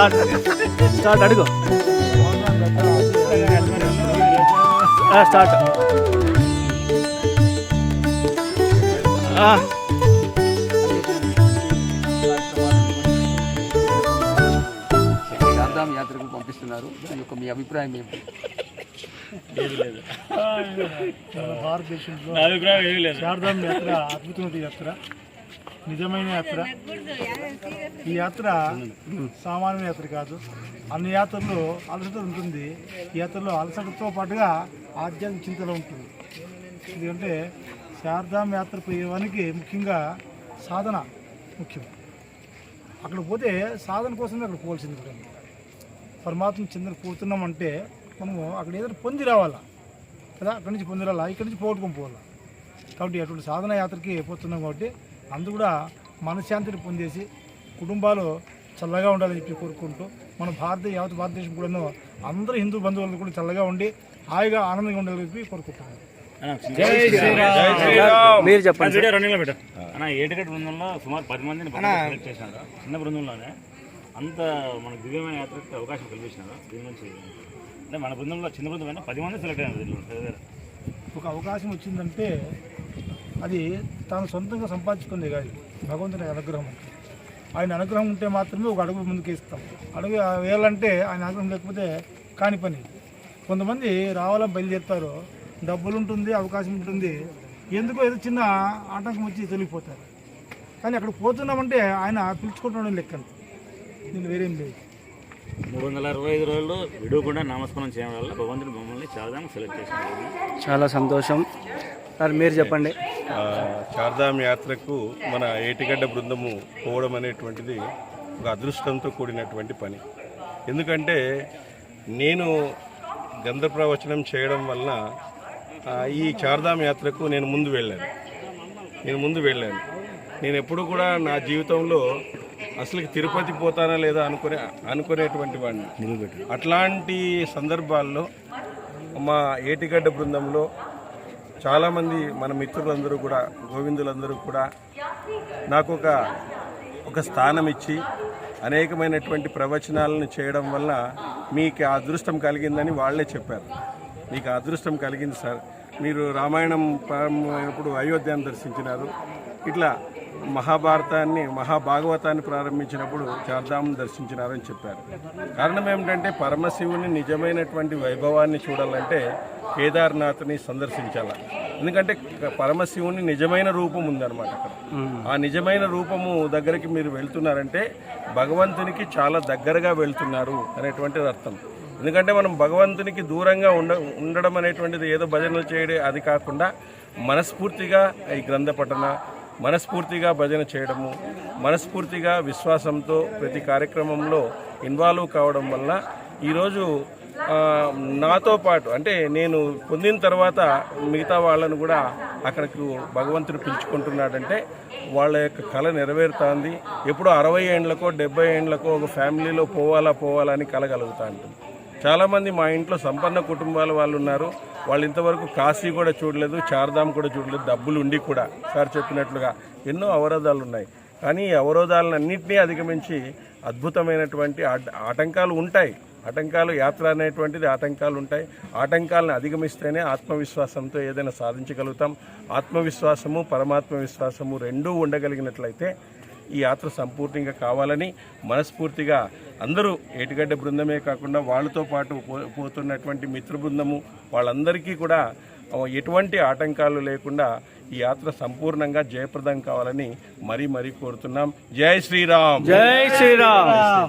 Start start అడుగు start Chardham యాత్రకు పంపిస్తున్నారు. దాని యొక్క మీ అభిప్రాయం ఏమిటి? భారతదేశంలో చార్ధామ్ యాత్ర అద్భుతమైన యాత్ర, నిజమైన యాత్ర. ఈ యాత్ర సామాన్య యాత్ర కాదు. అన్ని యాత్రల్లో అలసట ఉంటుంది. ఈ యాత్రలో అలసటతో పాటుగా ఆధ్యాత్మిక చింతన ఉంటుంది. ఎందుకంటే చార్ధామ్ యాత్ర పోయేవానికి ముఖ్యంగా సాధన ముఖ్యం. అక్కడ పోతే సాధన కోసమే అక్కడ పోవాల్సింది. పరమాత్మ చెందిన పోతున్నామంటే మనము అక్కడ ఏదైనా పొంది రావాలా కదా, అక్కడి నుంచి పొంది రావాలా, ఇక్కడి నుంచి పోగొట్టుకొని పోవాలా. కాబట్టి అటువంటి సాధన యాత్రకి పోతున్నాం. కాబట్టి అందరూ కూడా మనశ్శాంతిని పొందేసి కుటుంబాలు చల్లగా ఉండాలని చెప్పి కోరుకుంటూ మన యావత్ భారతదేశం కూడాను అందరూ హిందూ బంధువులు కూడా చల్లగా ఉండి హాయిగా ఆనందంగా ఉండాలని చెప్పి కోరుకుంటున్నాను. మీరు చెప్పండి. ఏటిగడ్డ బృందంలో సుమారు 10 మందిని సెలెక్ట్ చేసినారు. చిన్న బృందంలోనే అంత మనకు దివ్యమైన యాత్రకి అవకాశం కల్పించినారు. దీని నుంచి అంటే మన బృందంలో చిన్న బృందం 10 మంది సెలెక్ట్ అయినారు. ఒక అవకాశం వచ్చిందంటే అది తాను సొంతంగా సంపాదించుకుంది కాదు, భగవంతుని అనుగ్రహం. ఆయన అనుగ్రహం ఉంటే మాత్రమే ఒక అడుగు ముందుకు వేస్తాం. అడుగు వేయాలంటే ఆయన అనుగ్రహం లేకపోతే కాని పని. కొంతమంది రావాలని బయలుదేరుతారు, డబ్బులు ఉంటుంది, అవకాశం ఉంటుంది, ఎందుకో ఏదో చిన్న ఆటంకం వచ్చి తొలగిపోతారు. కానీ అక్కడ పోతున్నామంటే ఆయన పిలుచుకుంటున్నాడు లెక్కను, నేను వేరేం లేదు. 365 రోజులు విడవకుండా నామస్మరణ చేయడం వల్ల భగవంతుడు మమ్మల్ని చార్ధామ్ సెలెక్ట్ చేసినారు. చాలా సంతోషం సార్. మీరు చెప్పండి. చార్ధామ్ యాత్రకు మన ఏటిగడ్డ బృందము పోవడం అనేటువంటిది ఒక అదృష్టంతో కూడినటువంటి పని. ఎందుకంటే నేను గ్రంథ ప్రవచనం చేయడం వలన ఈ చార్ధామ్ యాత్రకు నేను ముందు వెళ్ళాను. నేను ఎప్పుడు కూడా నా జీవితంలో అసలు తిరుపతి పోతానా లేదా అనుకునేటువంటి వాడిని. అట్లాంటి సందర్భాల్లో మా ఏటిగడ్డ బృందంలో చాలామంది మన మిత్రులందరూ కూడా, గోవిందులందరూ కూడా నాకు ఒక స్థానం ఇచ్చి అనేకమైనటువంటి ప్రవచనాలను చేయడం వల్ల మీకు అదృష్టం కలిగిందని వాళ్ళే చెప్పారు. మీకు అదృష్టం కలిగింది సార్, మీరు రామాయణం ప్రారంభమైనప్పుడు అయోధ్యను దర్శించినారు, ఇట్లా మహాభాగవతాన్ని ప్రారంభించినప్పుడు చార్ధామ్ను దర్శించినారని చెప్పారు. కారణం ఏమిటంటే పరమశివుని నిజమైనటువంటి వైభవాన్ని చూడాలంటే కేదార్నాథ్ని సందర్శించాలి. ఎందుకంటే పరమశివుని నిజమైన రూపం ఉందన్నమాట అక్కడ. ఆ నిజమైన రూపము దగ్గరికి మీరు వెళ్తున్నారంటే భగవంతునికి చాలా దగ్గరగా వెళ్తున్నారు అనేటువంటిది అర్థం. ఎందుకంటే మనం భగవంతునికి దూరంగా ఉండడం అనేటువంటిది ఏదో భజనలు చేయడం అది కాకుండా మనస్ఫూర్తిగా ఈ గ్రంథ పఠన, మనస్ఫూర్తిగా భజన చేయడము, మనస్ఫూర్తిగా విశ్వాసంతో ప్రతి కార్యక్రమంలో ఇన్వాల్వ్ కావడం వల్ల ఈరోజు నాతో పాటు అంటే నేను పొందిన తర్వాత మిగతా వాళ్ళను కూడా అక్కడికి భగవంతుడు పిలుచుకుంటున్నాడంటే వాళ్ళ యొక్క కళ నెరవేరుతుంది. ఎప్పుడో 60 ఏండ్లకో 70 ఏండ్లకో ఒక ఫ్యామిలీలో పోవాలని కలగలుగుతా ఉంటుంది. చాలామంది మా ఇంట్లో సంపన్న కుటుంబాల వాళ్ళు ఉన్నారు, వాళ్ళు ఇంతవరకు కాశీ కూడా చూడలేదు, చార్ధామ్ కూడా చూడలేదు, డబ్బులు ఉండి కూడా సార్ చెప్పినట్లుగా ఎన్నో అవరోధాలు ఉన్నాయి. కానీ ఈ అవరోధాలన్నింటినీ అధిగమించి అద్భుతమైనటువంటి ఆటంకాలు ఉంటాయి. యాత్ర అనేటువంటిది ఆటంకాలు ఉంటాయి. ఆటంకాలను అధిగమిస్తేనే ఆత్మవిశ్వాసంతో ఏదైనా సాధించగలుగుతాం. ఆత్మవిశ్వాసము, పరమాత్మ విశ్వాసము రెండూ ఉండగలిగినట్లయితే ఈ యాత్ర సంపూర్ణంగా కావాలని మనస్ఫూర్తిగా అందరూ ఏటిగడ్డ బృందమే కాకుండా వాళ్ళతో పాటు పోతున్నటువంటి మిత్ర బృందము వాళ్ళందరికీ కూడా ఎటువంటి ఆటంకాలు లేకుండా ఈ యాత్ర సంపూర్ణంగా జయప్రదం కావాలని మరీ కోరుతున్నాం. జై శ్రీరామ్. జై శ్రీరామ్.